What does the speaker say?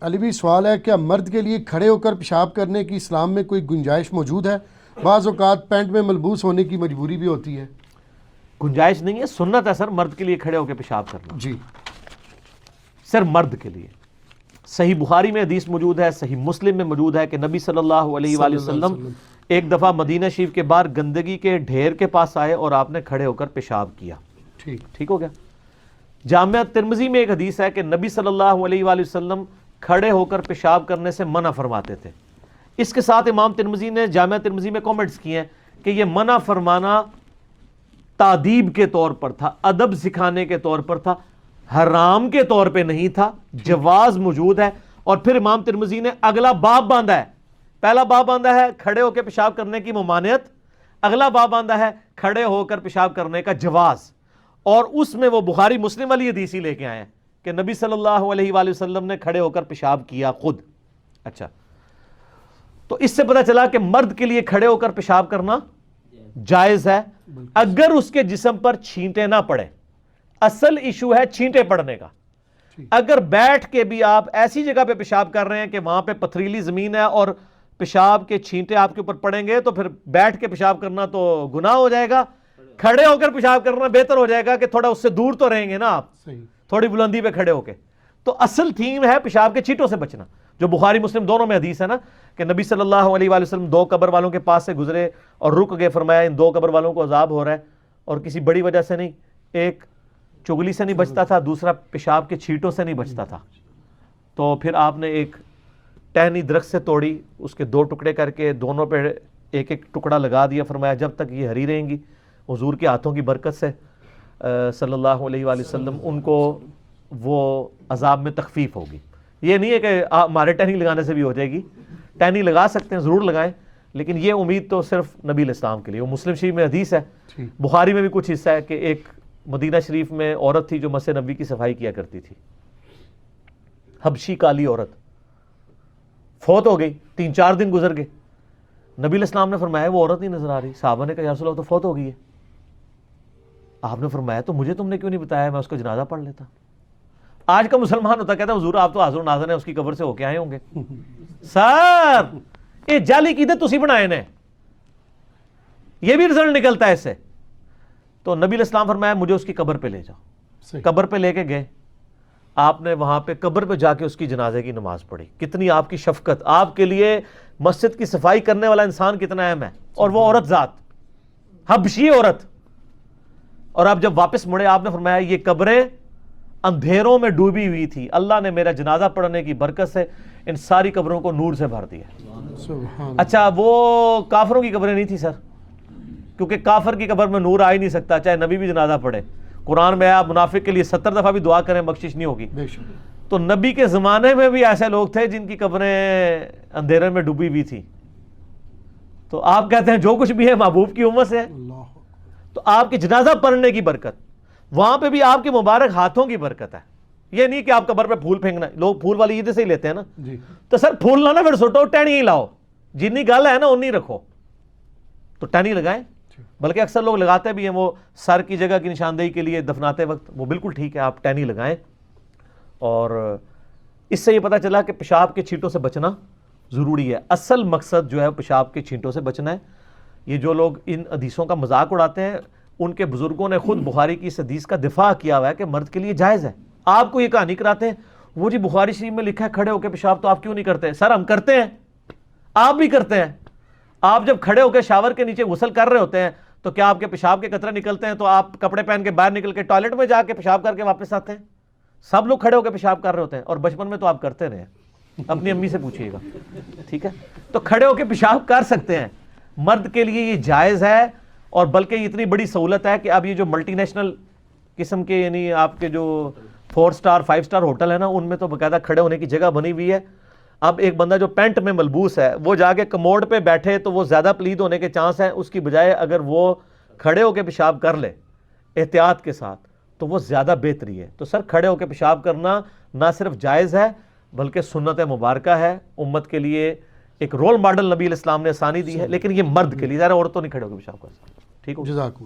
علی بھی سوال ہے، کیا مرد کے لیے کھڑے ہو کر پیشاب کرنے کی اسلام میں کوئی گنجائش موجود ہے؟ بعض اوقات پینٹ میں ملبوس ہونے کی مجبوری بھی ہوتی ہے۔ گنجائش نہیں ہے، سنت ہے سر مرد کے لیے کھڑے ہو کے پیشاب کرنا، جی سر مرد کے لیے۔ صحیح بخاری میں حدیث موجود ہے، صحیح مسلم میں موجود ہے کہ نبی صلی اللہ علیہ وآلہ وسلم ایک دفعہ مدینہ شریف کے باہر گندگی کے ڈھیر کے پاس آئے اور آپ نے کھڑے ہو کر پیشاب کیا۔ ٹھیک ہو گیا۔ جامعہ ترمذی میں ایک حدیث ہے کہ نبی صلی اللہ علیہ وآلہ وسلم کھڑے ہو کر پیشاب کرنے سے منع فرماتے تھے۔ اس کے ساتھ امام ترمذی نے جامعہ ترمذی میں کامنٹس کیے ہیں کہ یہ منع فرمانا تادیب کے طور پر تھا، ادب سکھانے کے طور پر تھا، حرام کے طور پہ نہیں تھا، جواز موجود ہے۔ اور پھر امام ترمذی نے اگلا باب باندھا ہے، پہلا باب باندھا ہے کھڑے ہو کے پیشاب کرنے کی ممانعت، اگلا باب باندھا ہے کھڑے ہو کر پیشاب کرنے کا جواز، اور اس میں وہ بخاری مسلم والی حدیث ہی لے کے آئے ہیں کہ نبی صلی اللہ علیہ وآلہ وسلم نے کھڑے ہو کر پیشاب کیا خود۔ اچھا، تو اس سے پتہ چلا کہ مرد کے لیے کھڑے ہو کر پیشاب کرنا جائز ہے اگر اس کے جسم پر چھینٹے نہ پڑے۔ اصل ایشو ہے چھینٹے پڑنے کا۔ اگر بیٹھ کے بھی آپ ایسی جگہ پہ پیشاب کر رہے ہیں کہ وہاں پہ پتھریلی زمین ہے اور پیشاب کے چھینٹے آپ کے اوپر پڑیں گے تو پھر بیٹھ کے پیشاب کرنا تو گناہ ہو جائے گا، کھڑے ہو کر پیشاب کرنا بہتر ہو جائے گا کہ تھوڑا اس سے دور تو رہیں گے نا آپ، تھوڑی بلندی پہ کھڑے ہو کے۔ تو اصل تھیم ہے پیشاب کے چھینٹوں سے بچنا، جو بخاری مسلم دونوں میں حدیث ہے نا کہ نبی صلی اللہ علیہ وآلہ وسلم دو قبر والوں کے پاس سے گزرے اور رک گئے، فرمایا ان دو قبر والوں کو عذاب ہو رہا ہے، اور کسی بڑی وجہ سے نہیں، ایک چگلی سے نہیں بچتا تھا، دوسرا پیشاب کے چھینٹوں سے نہیں بچتا تھا۔ تو پھر آپ نے ایک ٹہنی درخت سے توڑی، اس کے دو ٹکڑے کر کے دونوں پہ ایک ایک ٹکڑا لگا دیا، فرمایا جب تک یہ ہری رہیں گی حضور کے ہاتھوں کی برکت سے صلی اللہ علیہ وآلہ وسلم ان کو وہ عذاب میں تخفیف ہوگی۔ یہ نہیں ہے کہ ہمارے ٹہنی لگانے سے بھی ہو جائے گی، ٹہنی لگا سکتے ہیں، ضرور لگائیں، لیکن یہ امید تو صرف نبی علیہ السلام کے لیے۔ وہ مسلم شریف میں حدیث ہے، بخاری میں بھی کچھ حصہ ہے کہ ایک مدینہ شریف میں عورت تھی جو مسجد نبوی کی صفائی کیا کرتی تھی، حبشی کالی عورت، فوت ہو گئی، 3-4 دن گزر گئے، نبی علیہ السلام نے فرمایا وہ عورت نہیں نظر آ رہی، صحابہ نے کہا یا رسول اللہ تو فوت ہو گئی ہے۔ آپ نے فرمایا تو مجھے تم نے کیوں نہیں بتایا، میں اس کا جنازہ پڑھ لیتا۔ آج کا مسلمان ہوتا کہتا ہے حضور آپ تو حاضر و ناظر ہیں، اس کی قبر سے ہو کے آئے ہوں گے۔ سر یہ جعلی عقیدے تسی بنائے نے، یہ بھی رزلٹ نکلتا ہے اس سے۔ تو نبی علیہ السلام فرمایا مجھے اس کی قبر پہ لے جاؤ، قبر پہ لے کے گئے، آپ نے وہاں پہ قبر پہ جا کے اس کی جنازے کی نماز پڑھی۔ کتنی آپ کی شفقت، آپ کے لیے مسجد کی صفائی کرنے والا انسان کتنا اہم ہے، اور وہ عورت ذات حبشی عورت۔ اور آپ جب واپس مڑے آپ نے فرمایا یہ قبریں اندھیروں میں ڈوبی ہوئی تھی، اللہ نے میرا جنازہ پڑھنے کی برکت سے ان ساری قبروں کو نور سے بھر دیا۔ اچھا وہ کافروں کی قبریں نہیں تھی سر، کیونکہ کافر کی قبر میں نور آ ہی نہیں سکتا چاہے نبی بھی جنازہ پڑھے۔ قرآن میں آپ منافق کے لیے 70 دفعہ بھی دعا کریں بخشش نہیں ہوگی۔ تو نبی کے زمانے میں بھی ایسے لوگ تھے جن کی قبریں اندھیرے میں ڈوبی ہوئی تھی، تو آپ کہتے ہیں جو کچھ بھی ہے محبوب کی امت سے ہے۔ تو آپ کی جنازہ پڑھنے کی برکت، وہاں پہ بھی آپ کے مبارک ہاتھوں کی برکت ہے۔ یہ نہیں کہ آپ قبر پہ پھول پھینکنا، لوگ پھول والی عید سے ہی لیتے ہیں نا، تو سر پھول لانا پھر سٹو ٹہنی ہی لاؤ، جتنی گل ہے نا انی رکھو، تو ٹہنی لگائیں۔ بلکہ اکثر لوگ لگاتے بھی ہیں وہ سر کی جگہ کی نشاندہی کے لیے دفناتے وقت، وہ بالکل ٹھیک ہے، آپ ٹہنی لگائیں۔ اور اس سے یہ پتہ چلا کہ پیشاب کے چھینٹوں سے بچنا ضروری ہے۔ اصل مقصد جو ہے پیشاب کے چھینٹوں سے بچنا ہے۔ یہ جو لوگ ان حدیثوں کا مذاق اڑاتے ہیں، ان کے بزرگوں نے خود بخاری کی اس حدیث کا دفاع کیا ہوا ہے کہ مرد کے لیے جائز ہے۔ آپ کو یہ کہانی کراتے ہیں وہ جی بخاری شریف میں لکھا ہے کھڑے ہو کے پیشاب، تو آپ کیوں نہیں کرتے؟ سر ہم کرتے ہیں، آپ بھی کرتے ہیں۔ آپ جب کھڑے ہو کے شاور کے نیچے غسل کر رہے ہوتے ہیں تو کیا آپ کے پیشاب کے قطرے نکلتے ہیں تو آپ کپڑے پہن کے باہر نکل کے ٹوائلٹ میں جا کے پیشاب کر کے واپس آتے ہیں؟ سب لوگ کھڑے ہو کے پیشاب کر رہے ہوتے ہیں، اور بچپن میں تو آپ کرتے رہے ہیں، اپنی امی سے پوچھئے گا، ٹھیک ہے؟ تو کھڑے ہو کے پیشاب کر سکتے ہیں، مرد کے لیے یہ جائز ہے۔ اور بلکہ اتنی بڑی سہولت ہے کہ اب یہ جو ملٹی نیشنل قسم کے یعنی آپ کے جو 4 سٹار 5 سٹار ہوٹل ہے نا، ان میں تو باقاعدہ کھڑے ہونے کی جگہ بنی ہوئی ہے۔ اب ایک بندہ جو پینٹ میں ملبوس ہے وہ جا کے کموڈ پہ بیٹھے تو وہ زیادہ پلید ہونے کے چانس ہیں، اس کی بجائے اگر وہ کھڑے ہو کے پیشاب کر لے احتیاط کے ساتھ تو وہ زیادہ بہتری ہے۔ تو سر کھڑے ہو کے پیشاب کرنا نہ صرف جائز ہے بلکہ سنت مبارکہ ہے، امت کے لیے ایک رول ماڈل نبی علیہ السلام نے آسانی دی ہے، لیکن یہ مرد کے لیے، ذرا عورتوں نہیں کھڑے ہو کے پیشاب کر سکتے۔ ٹھیک ہو؟ جزاک اللہ۔